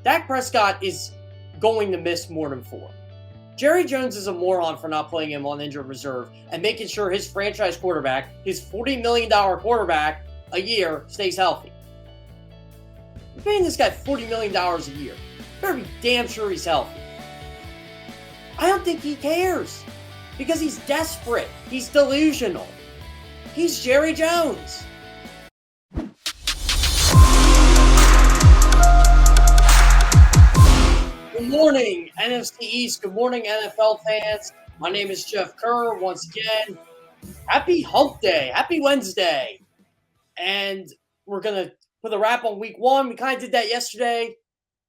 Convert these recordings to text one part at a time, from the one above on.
Dak Prescott is going to miss more than 4. Jerry Jones is a moron for not playing him on injured reserve and making sure his franchise quarterback, his $40 million quarterback a year, stays healthy. You're paying this guy $40 million a year. You better be damn sure he's healthy. I don't think he cares because he's desperate. He's delusional. He's Jerry Jones. Good morning, NFC East. Good morning, NFL fans. My name is Jeff Kerr. Once again, happy hump day. Happy Wednesday. And we're going to put a wrap on week 1. We kind of did that yesterday.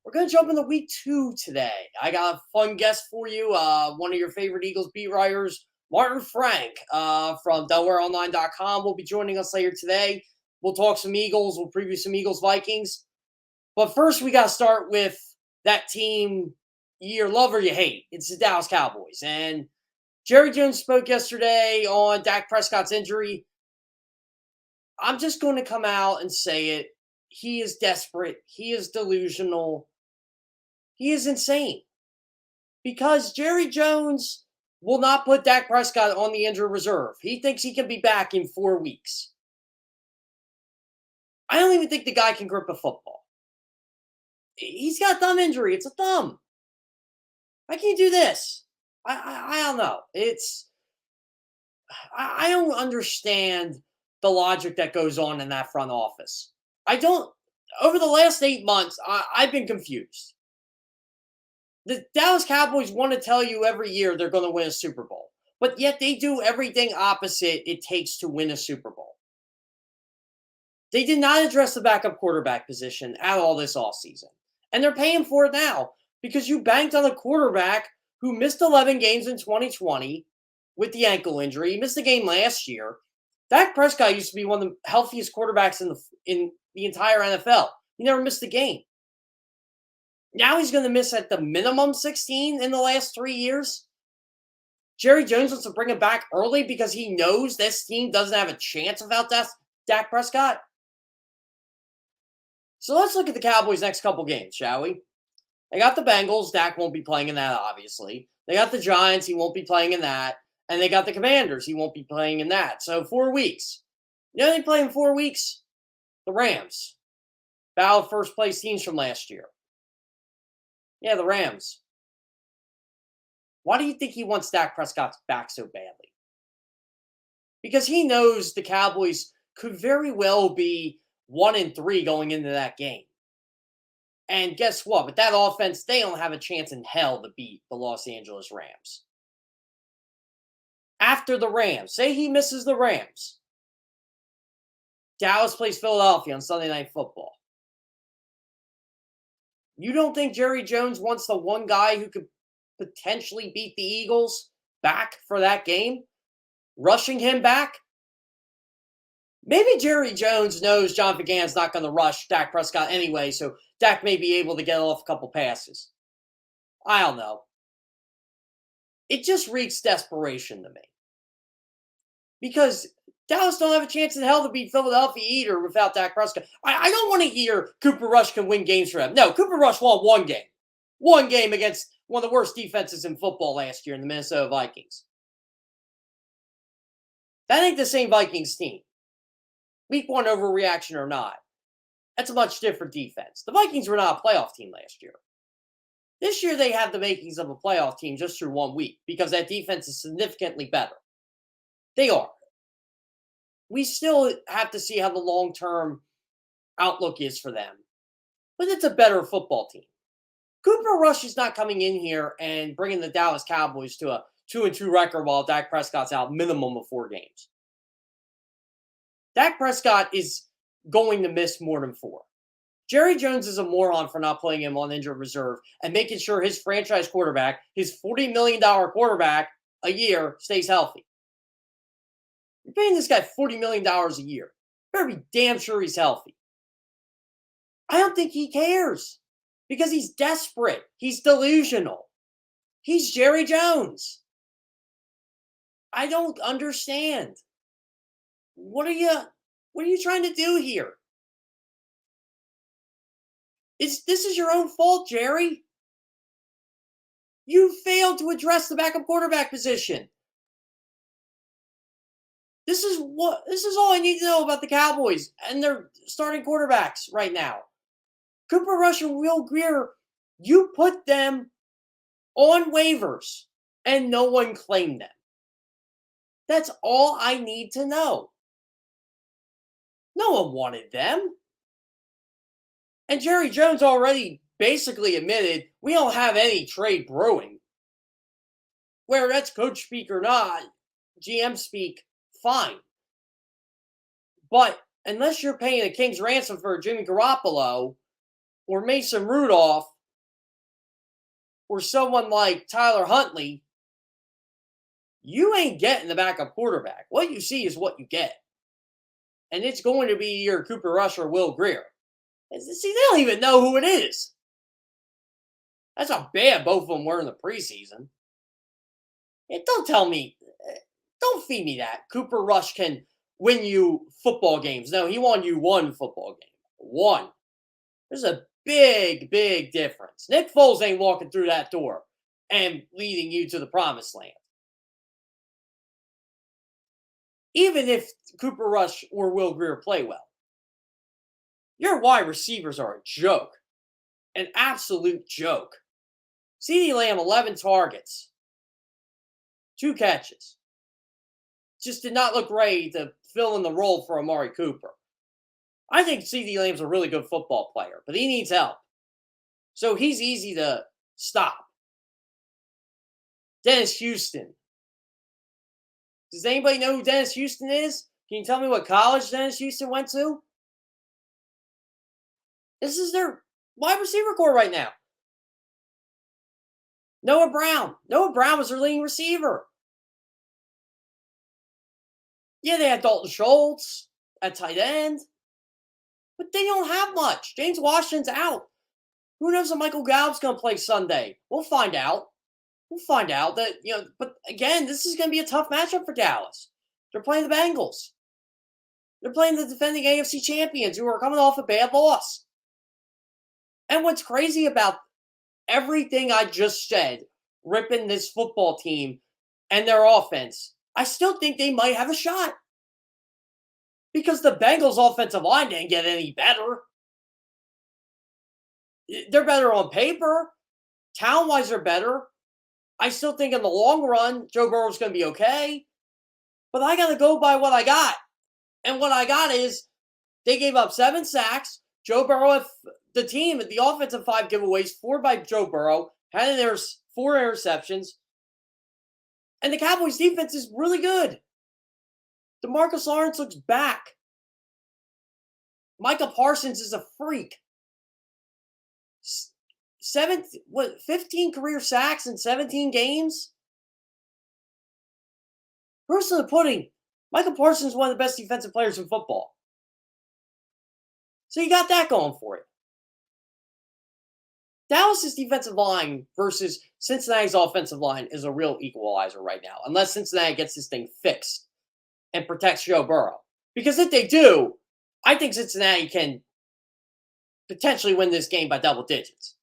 We're going to jump into week 2 today. I got a fun guest for you. One of your favorite Eagles beat writers, Martin Frank from DelawareOnline.com will be joining us later today. We'll talk some Eagles. We'll preview some Eagles-Vikings. But first, we got to start with that team you either love or you hate. It's the Dallas Cowboys. And Jerry Jones spoke yesterday on Dak Prescott's injury. I'm just going to come out and say it. He is desperate. He is delusional. He is insane. Because Jerry Jones will not put Dak Prescott on the injured reserve. He thinks he can be back in 4 weeks. I don't even think the guy can grip a football. He's got a thumb injury. It's a thumb. Why can't you do this? I don't know. I don't understand the logic that goes on in that front office. Over the last 8 months, I've been confused. The Dallas Cowboys want to tell you every year they're going to win a Super Bowl, but yet they do everything opposite it takes to win a Super Bowl. They did not address the backup quarterback position at all this offseason. And they're paying for it now because you banked on a quarterback who missed 11 games in 2020 with the ankle injury. He missed the game last year. Dak Prescott used to be one of the healthiest quarterbacks in the entire NFL. He never missed a game. Now he's going to miss at the minimum 16 in the last 3 years. Jerry Jones wants to bring him back early because he knows this team doesn't have a chance without Dak Prescott. So let's look at the Cowboys' next couple games, shall we? They got the Bengals. Dak won't be playing in that, obviously. They got the Giants. He won't be playing in that. And they got the Commanders. He won't be playing in that. So 4 weeks. You know they play in 4 weeks? The Rams. Battle of first-place teams from last year. Yeah, the Rams. Why do you think he wants Dak Prescott back so badly? Because he knows the Cowboys could very well be 1-3 going into that game. And guess what? With that offense, they don't have a chance in hell to beat the Los Angeles Rams. After the Rams, say he misses the Rams. Dallas plays Philadelphia on Sunday Night Football. You don't think Jerry Jones wants the one guy who could potentially beat the Eagles back for that game? Rushing him back? Maybe Jerry Jones knows John Vigan's not going to rush Dak Prescott anyway, so Dak may be able to get off a couple passes. I don't know. It just reeks desperation to me. Because Dallas don't have a chance in hell to beat Philadelphia either without Dak Prescott. I don't want to hear Cooper Rush can win games for them. No, Cooper Rush won 1 game. 1 game against one of the worst defenses in football last year in the Minnesota Vikings. That ain't the same Vikings team. Week 1 overreaction or not, that's a much different defense. The Vikings were not a playoff team last year. This year they have the makings of a playoff team just through 1 week because that defense is significantly better. They are. We still have to see how the long-term outlook is for them. But it's a better football team. Cooper Rush is not coming in here and bringing the Dallas Cowboys to a 2-2 record while Dak Prescott's out minimum of 4 games. Dak Prescott is going to miss more than 4. Jerry Jones is a moron for not playing him on injured reserve and making sure his franchise quarterback, his $40 million quarterback a year, stays healthy. You're paying this guy $40 million a year. You better be damn sure he's healthy. I don't think he cares because he's desperate. He's delusional. He's Jerry Jones. I don't understand. What are you trying to do here? This is your own fault, Jerry. You failed to address the backup quarterback position. This is all I need to know about the Cowboys and their starting quarterbacks right now. Cooper Rush and Will Greer, you put them on waivers and no one claimed them. That's all I need to know. No one wanted them. And Jerry Jones already basically admitted we don't have any trade brewing. Whether that's coach speak or not, GM speak, fine. But unless you're paying a king's ransom for Jimmy Garoppolo or Mason Rudolph or someone like Tyler Huntley, you ain't getting the backup quarterback. What you see is what you get. And it's going to be either Cooper Rush or Will Greer. See, they don't even know who it is. That's how bad both of them were in the preseason. Don't tell me, don't feed me that. Cooper Rush can win you football games. No, he won you one football game. One. There's a big, big difference. Nick Foles ain't walking through that door and leading you to the promised land. Even if Cooper Rush or Will Greer play well. Your wide receivers are a joke. An absolute joke. CeeDee Lamb, 11 targets. 2 catches. Just did not look ready to fill in the role for Amari Cooper. I think CeeDee Lamb's a really good football player, but he needs help. So he's easy to stop. Dennis Houston. Does anybody know who Dennis Houston is? Can you tell me what college Dennis Houston went to? This is their wide receiver core right now. Noah Brown. Noah Brown was their leading receiver. Yeah, they had Dalton Schultz at tight end. But they don't have much. James Washington's out. Who knows if Michael Gallup's going to play Sunday? We'll find out. We'll find out that, but again, this is going to be a tough matchup for Dallas. They're playing the Bengals. They're playing the defending AFC champions who are coming off a bad loss. And what's crazy about everything I just said, ripping this football team and their offense, I still think they might have a shot. Because the Bengals' offensive line didn't get any better. They're better on paper. Talent-wise, they're better. I still think in the long run, Joe Burrow's going to be okay. But I got to go by what I got. And what I got is they gave up 7 sacks. Joe Burrow, the team, the offensive 5 giveaways, 4 by Joe Burrow, had 4 interceptions. And the Cowboys' defense is really good. DeMarcus Lawrence looks back. Micah Parsons is a freak. 15 career sacks in 17 games? Proof's in the pudding. Micah Parsons is one of the best defensive players in football. So you got that going for you. Dallas's defensive line versus Cincinnati's offensive line is a real equalizer right now, unless Cincinnati gets this thing fixed and protects Joe Burrow. Because if they do, I think Cincinnati can potentially win this game by double digits.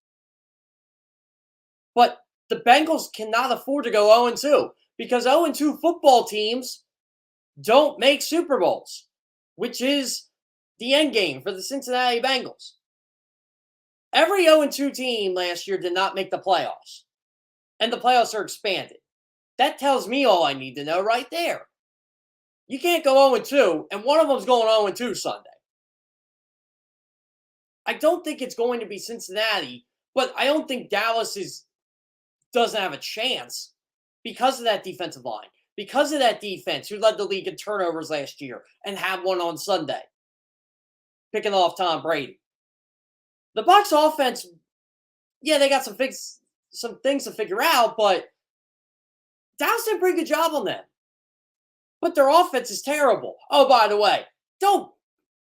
But the Bengals cannot afford to go 0-2 because 0-2 football teams don't make Super Bowls, which is the end game for the Cincinnati Bengals. Every 0-2 team last year did not make the playoffs, and the playoffs are expanded. That tells me all I need to know right there. You can't go 0-2, and one of them's going 0-2 Sunday. I don't think it's going to be Cincinnati, but I don't think Dallas doesn't have a chance because of that defensive line, because of that defense who led the league in turnovers last year and had one on Sunday, picking off Tom Brady. The Bucs offense, yeah, they got some things to figure out, but Dallas did a pretty good job on them. But their offense is terrible. Oh, by the way, don't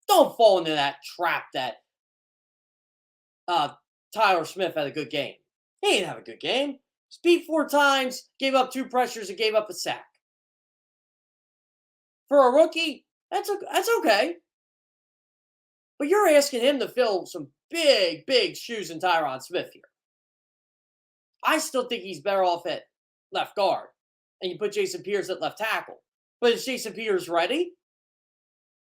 fall into that trap that Tyler Smith had a good game. He didn't have a good game. Speed 4 times, gave up 2 pressures, and gave up a sack. For a rookie, that's okay. But you're asking him to fill some big shoes in Tyron Smith here. I still think he's better off at left guard, and you put Jason Pierce at left tackle. But is Jason Pierce ready?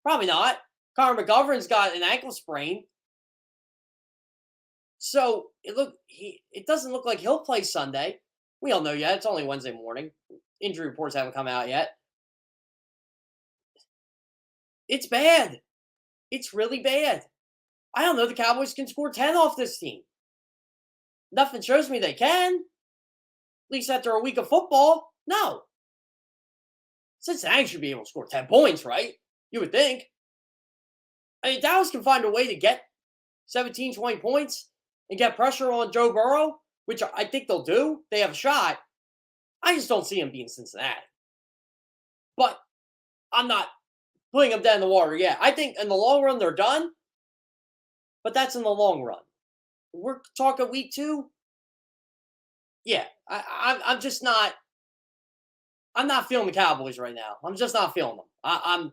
Probably not. Connor McGovern's got an ankle sprain. So it doesn't look like he'll play Sunday. We don't know yet. It's only Wednesday morning. Injury reports haven't come out yet. It's bad. It's really bad. I don't know. The Cowboys can score 10 off this team. Nothing shows me they can. At least after a week of football. No. Cincinnati should be able to score 10 points, right? You would think. I mean, Dallas can find a way to get 17, 20 points and get pressure on Joe Burrow, which I think they'll do. They have a shot. I just don't see him being Cincinnati. But I'm not putting them dead in the water yet. I think in the long run, they're done. But that's in the long run. We're talking week 2. Yeah, I'm just not. I'm not feeling the Cowboys right now. I'm just not feeling them.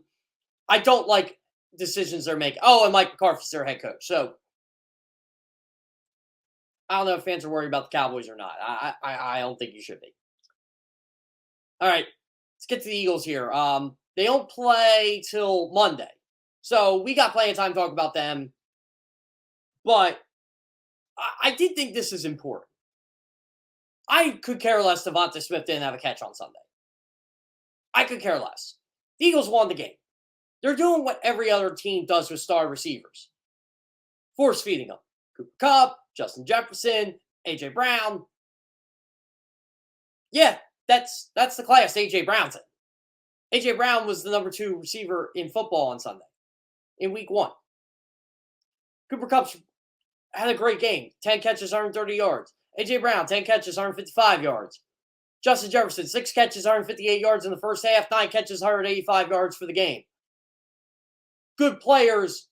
I don't like decisions they're making. Oh, and Mike McCarthy's their head coach. So I don't know if fans are worried about the Cowboys or not. I don't think you should be. All right, let's get to the Eagles here. They don't play till Monday. So we got plenty of time to talk about them. But I did think this is important. I could care less if Devonta Smith didn't have a catch on Sunday. I could care less. The Eagles won the game. They're doing what every other team does with star receivers. Force feeding them. Cooper Kupp, Justin Jefferson, A.J. Brown. Yeah, that's the class A.J. Brown's in. A.J. Brown was the number 2 receiver in football on Sunday, in week 1. Cooper Kupp had a great game. 10 catches, 130 yards. A.J. Brown, 10 catches, 155 yards. Justin Jefferson, 6 catches, 158 yards in the first half, 9 catches, 185 yards for the game. Good players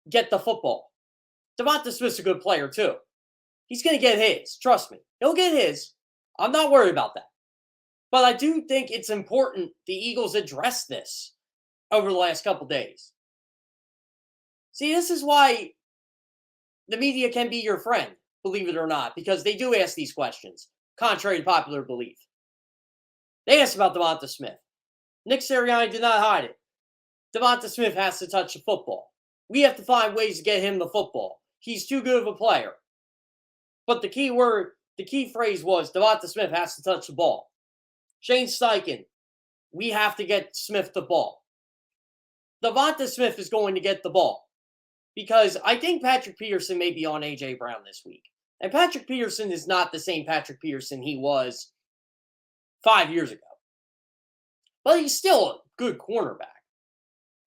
get the football. Devonta Smith's a good player, too. He's going to get his. Trust me. He'll get his. I'm not worried about that. But I do think it's important the Eagles address this over the last couple days. See, this is why the media can be your friend, believe it or not, because they do ask these questions, contrary to popular belief. They asked about Devonta Smith. Nick Sirianni did not hide it. Devonta Smith has to touch the football. We have to find ways to get him the football. He's too good of a player. But the key phrase was Devonta Smith has to touch the ball. Shane Steichen, we have to get Smith the ball. Devonta Smith is going to get the ball because I think Patrick Peterson may be on A.J. Brown this week. And Patrick Peterson is not the same Patrick Peterson he was 5 years ago. But he's still a good cornerback.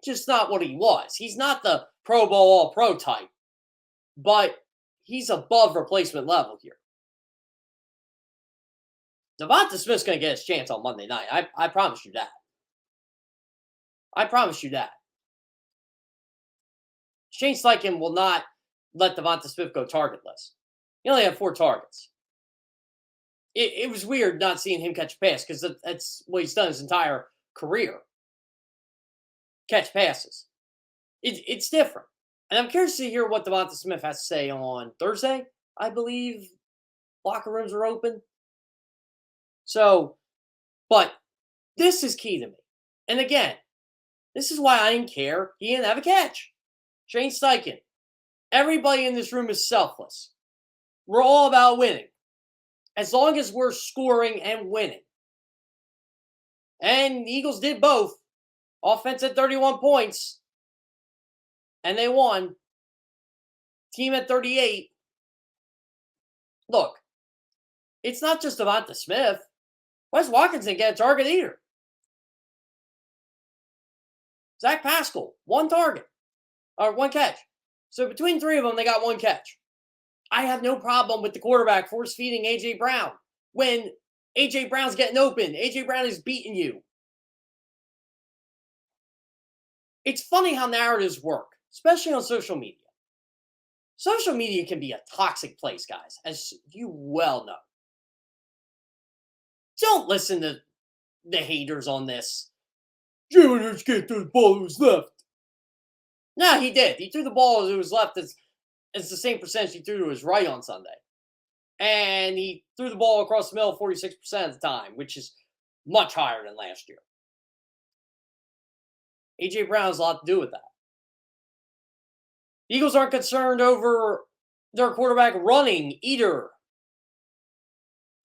Just not what he was. He's not the Pro Bowl All-Pro type. But he's above replacement level here. Devonta Smith's going to get his chance on Monday night. I promise you that. I promise you that. Shane Steichen will not let Devonta Smith go targetless. He only had 4 targets. It was weird not seeing him catch a pass because that's what he's done his entire career. Catch passes. It's different. And I'm curious to hear what Devonta Smith has to say on Thursday. I believe locker rooms are open. So, but this is key to me. And again, this is why I didn't care he didn't have a catch. Shane Steichen. Everybody in this room is selfless. We're all about winning. As long as we're scoring and winning. And the Eagles did both. Offense at 31 points. And they won. Team at 38. Look, it's not just Devonta Smith. Wes Watkins didn't get a target either. Zach Pascal, 1 target. Or 1 catch. So between 3 of them, they got 1 catch. I have no problem with the quarterback force feeding A.J. Brown. When A.J. Brown's getting open, A.J. Brown is beating you. It's funny how narratives work, especially on social media. Social media can be a toxic place, guys, as you well know. Don't listen to the haters on this. Jalen Hurts can't throw the ball to his left. No, he did. He threw the ball to his left as it's the same percentage he threw to his right on Sunday. And he threw the ball across the middle 46% of the time, which is much higher than last year. A.J. Brown has a lot to do with that. The Eagles aren't concerned over their quarterback running either.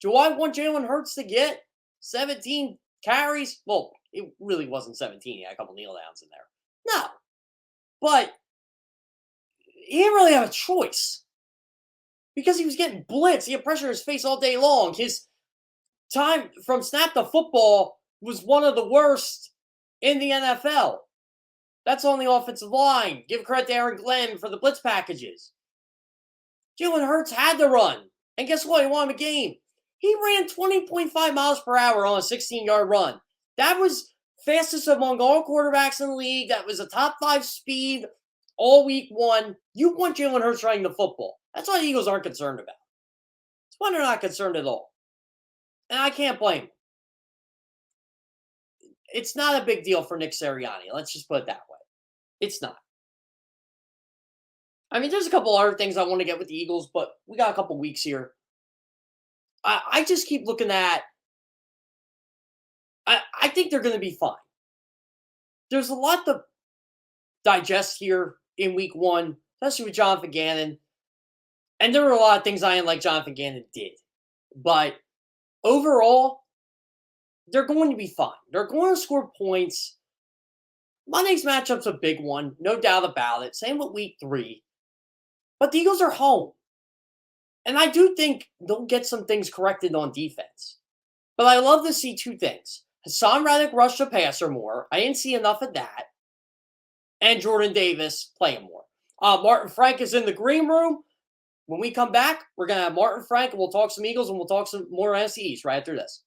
Do I want Jalen Hurts to get 17 carries? Well, it really wasn't 17. He had a couple kneel downs in there. No. But he didn't really have a choice because he was getting blitzed. He had pressure in his face all day long. His time from snap to football was one of the worst in the NFL. That's on the offensive line. Give credit to Aaron Glenn for the blitz packages. Jalen Hurts had to run. And guess what? He won a game. He ran 20.5 miles per hour on a 16-yard run. That was fastest among all quarterbacks in the league. That was a top 5 speed all week 1. You want Jalen Hurts running the football. That's why the Eagles aren't concerned about. That's why they're not concerned at all. And I can't blame them. It's not a big deal for Nick Sirianni. Let's just put it that way. It's not. I mean, there's a couple other things I want to get with the Eagles, but we got a couple weeks here. I just keep looking at, I think they're going to be fine. There's a lot to digest here in week 1, especially with Jonathan Gannon. And there were a lot of things I didn't like Jonathan Gannon did. But overall, they're going to be fine. They're going to score points. Monday's matchup's a big one, no doubt about it. Same with week 3. But the Eagles are home. And I do think they'll get some things corrected on defense. But I love to see 2 things. Hassan Reddick rush the passer more. I didn't see enough of that. And Jordan Davis playing more. Martin Frank is in the green room. When we come back, we're going to have Martin Frank, and we'll talk some Eagles, and we'll talk some more NFC East right after this.